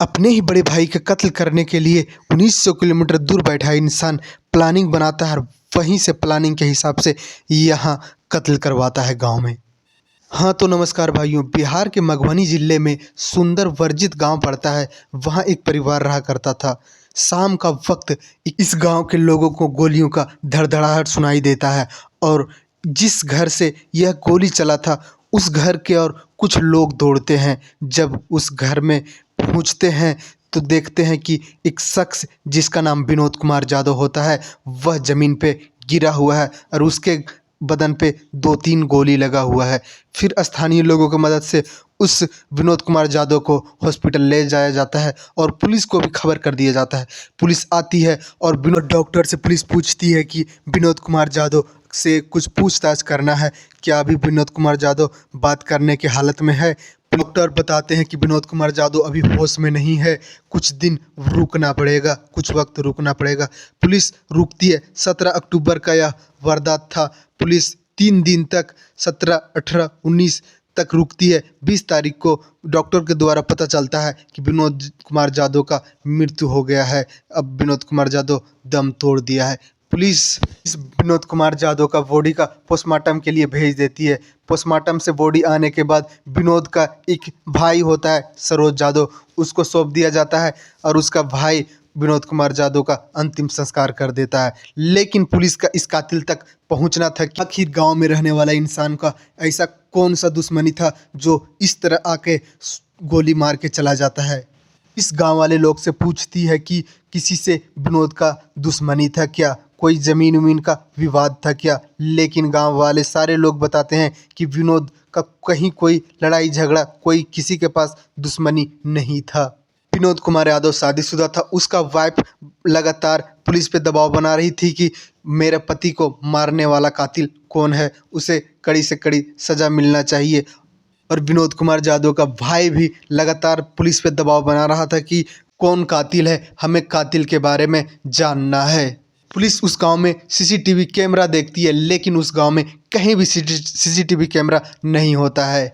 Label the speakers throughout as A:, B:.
A: अपने ही बड़े भाई का कत्ल करने के लिए 1900 किलोमीटर दूर बैठा इंसान प्लानिंग बनाता है और वहीं से प्लानिंग के हिसाब से यहाँ कत्ल करवाता है गांव में। हाँ तो नमस्कार भाइयों, बिहार के मधुबनी ज़िले में सुंदर वर्जित गांव पड़ता है। वहाँ एक परिवार रहा करता था। शाम का वक्त इस गांव के लोगों को गोलियों का धड़धड़ाहट सुनाई देता है और जिस घर से यह गोली चला था उस घर के और कुछ लोग दौड़ते हैं। जब उस घर में पहुंचते हैं तो देखते हैं कि एक शख्स जिसका नाम विनोद कुमार यादव होता है वह ज़मीन पे गिरा हुआ है और उसके बदन पे 2-3 गोली लगा हुआ है। फिर स्थानीय लोगों की मदद से उस विनोद कुमार यादव को हॉस्पिटल ले जाया जाता है और पुलिस को भी खबर कर दिया जाता है। पुलिस आती है और विनोद डॉक्टर से पुलिस पूछती है कि विनोद कुमार यादव से कुछ पूछताछ करना है, क्या अभी विनोद कुमार यादव बात करने की हालत में है। डॉक्टर बताते हैं कि विनोद कुमार यादव अभी होश में नहीं है, कुछ दिन रुकना पड़ेगा, कुछ वक्त रुकना पड़ेगा। पुलिस रुकती है। 17 अक्टूबर का यह वारदात था। पुलिस 3 दिन तक 17, 18, 19 तक रुकती है। 20 तारीख को डॉक्टर के द्वारा पता चलता है कि विनोद कुमार यादव का मृत्यु हो गया है। अब विनोद कुमार यादव दम तोड़ दिया है। पुलिस इस विनोद कुमार यादव का बॉडी का पोस्टमार्टम के लिए भेज देती है। पोस्टमार्टम से बॉडी आने के बाद विनोद का एक भाई होता है सरोज यादव, उसको सौंप दिया जाता है और उसका भाई विनोद कुमार यादव का अंतिम संस्कार कर देता है। लेकिन पुलिस का इस कातिल तक पहुंचना था कि आखिर गांव में रहने वाला इंसान का ऐसा कौन सा दुश्मनी था जो इस तरह आके गोली मार के चला जाता है। इस गांव वाले लोग से पूछती है कि किसी से विनोद का दुश्मनी था क्या, कोई ज़मीन उमीन का विवाद था क्या। लेकिन गांव वाले सारे लोग बताते हैं कि विनोद का कहीं कोई लड़ाई झगड़ा, कोई किसी के पास दुश्मनी नहीं था। विनोद कुमार यादव शादीशुदा था। उसका वाइफ लगातार पुलिस पे दबाव बना रही थी कि मेरे पति को मारने वाला कातिल कौन है, उसे कड़ी से कड़ी सज़ा मिलना चाहिए। और विनोद कुमार यादव का भाई भी लगातार पुलिस पे दबाव बना रहा था कि कौन कातिल है, हमें कातिल के बारे में जानना है। पुलिस उस गांव में सीसीटीवी कैमरा देखती है लेकिन उस गांव में कहीं भी सीसीटीवी कैमरा नहीं होता है।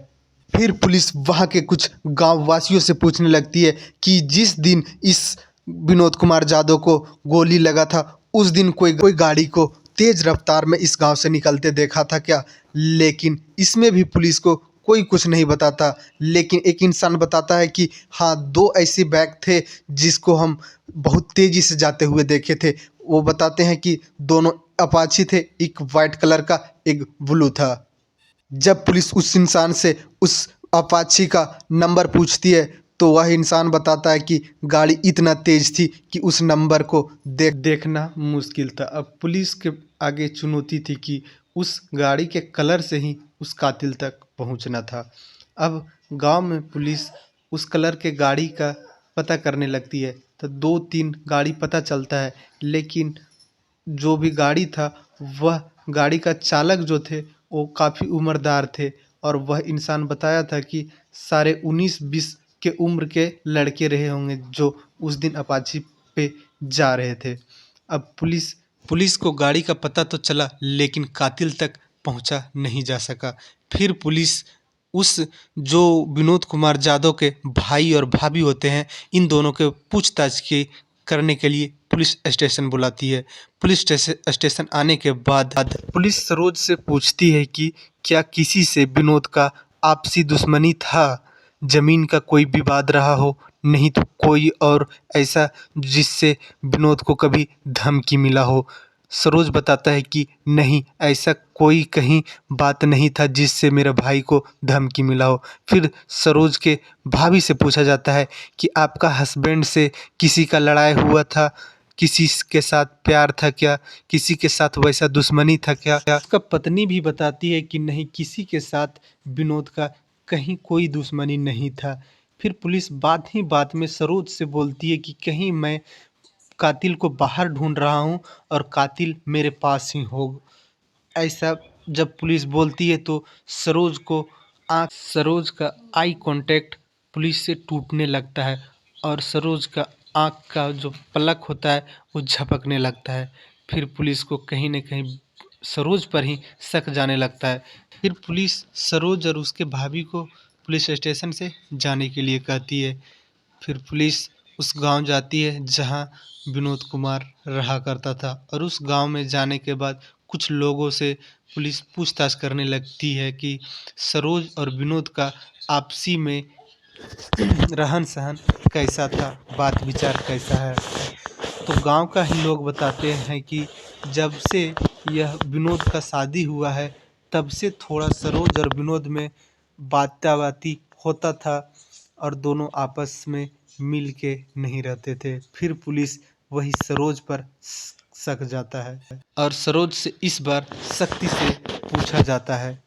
A: फिर पुलिस वहां के कुछ गांव वासियों से पूछने लगती है कि जिस दिन इस विनोद कुमार यादव को गोली लगा था उस दिन कोई कोई गाड़ी को तेज रफ्तार में इस गांव से निकलते देखा था क्या। लेकिन इसमें भी पुलिस को कोई कुछ नहीं बताता। लेकिन एक इंसान बताता है कि हाँ, 2 ऐसे बैग थे जिसको हम बहुत तेज़ी से जाते हुए देखे थे। वो बताते हैं कि दोनों अपाची थे, एक वाइट कलर का, एक ब्लू था। जब पुलिस उस इंसान से उस अपाची का नंबर पूछती है तो वह इंसान बताता है कि गाड़ी इतना तेज थी कि उस नंबर को देखना मुश्किल था। अब पुलिस के आगे चुनौती थी कि उस गाड़ी के कलर से ही उस कातिल तक पहुंचना था। अब गांव में पुलिस उस कलर के गाड़ी का पता करने लगती है तो 2-3 गाड़ी पता चलता है। लेकिन जो भी गाड़ी था वह गाड़ी का चालक जो थे वो काफ़ी उम्रदार थे और वह इंसान बताया था कि सारे 19-20 के उम्र के लड़के रहे होंगे जो उस दिन अपाची पे जा रहे थे। अब पुलिस को गाड़ी का पता तो चला लेकिन कातिल तक पहुंचा नहीं जा सका। फिर पुलिस उस जो विनोद कुमार यादव के भाई और भाभी होते हैं इन दोनों के पूछताछ की करने के लिए पुलिस स्टेशन बुलाती है। पुलिस स्टेशन आने के बाद पुलिस सरोज से पूछती है कि क्या किसी से विनोद का आपसी दुश्मनी था, जमीन का कोई विवाद रहा हो, नहीं तो कोई और ऐसा जिससे विनोद को कभी धमकी मिला हो। सरोज बताता है कि नहीं, ऐसा कोई कहीं बात नहीं था जिससे मेरे भाई को धमकी मिला हो। फिर सरोज के भाभी से पूछा जाता है कि आपका हस्बैंड से किसी का लड़ाई हुआ था, किसी के साथ प्यार था क्या, किसी के साथ वैसा दुश्मनी था क्या। उसका पत्नी भी बताती है कि नहीं, किसी के साथ विनोद का कहीं कोई दुश्मनी नहीं था। फिर पुलिस बात ही बात में सरोज से बोलती है कि कहीं मैं कातिल को बाहर ढूंढ रहा हूँ और कातिल मेरे पास ही हो। ऐसा जब पुलिस बोलती है तो सरोज का आई कांटेक्ट पुलिस से टूटने लगता है और सरोज का आँख का जो पलक होता है वो झपकने लगता है। फिर पुलिस को कहीं न कहीं सरोज पर ही शक जाने लगता है। फिर पुलिस सरोज और उसके भाभी को पुलिस स्टेशन से जाने के लिए कहती है। फिर पुलिस उस गांव जाती है जहां विनोद कुमार रहा करता था, और उस गांव में जाने के बाद कुछ लोगों से पुलिस पूछताछ करने लगती है कि सरोज और विनोद का आपसी में रहन सहन कैसा था, बात विचार कैसा है। तो गांव का ही लोग बताते हैं कि जब से यह विनोद का शादी हुआ है तब से थोड़ा सरोज और विनोद में बाताबाती होता था, और दोनों आपस में मिल के नहीं रहते थे। फिर पुलिस वही सरोज पर शक जाता है, और सरोज से इस बार सख्ती से पूछा जाता है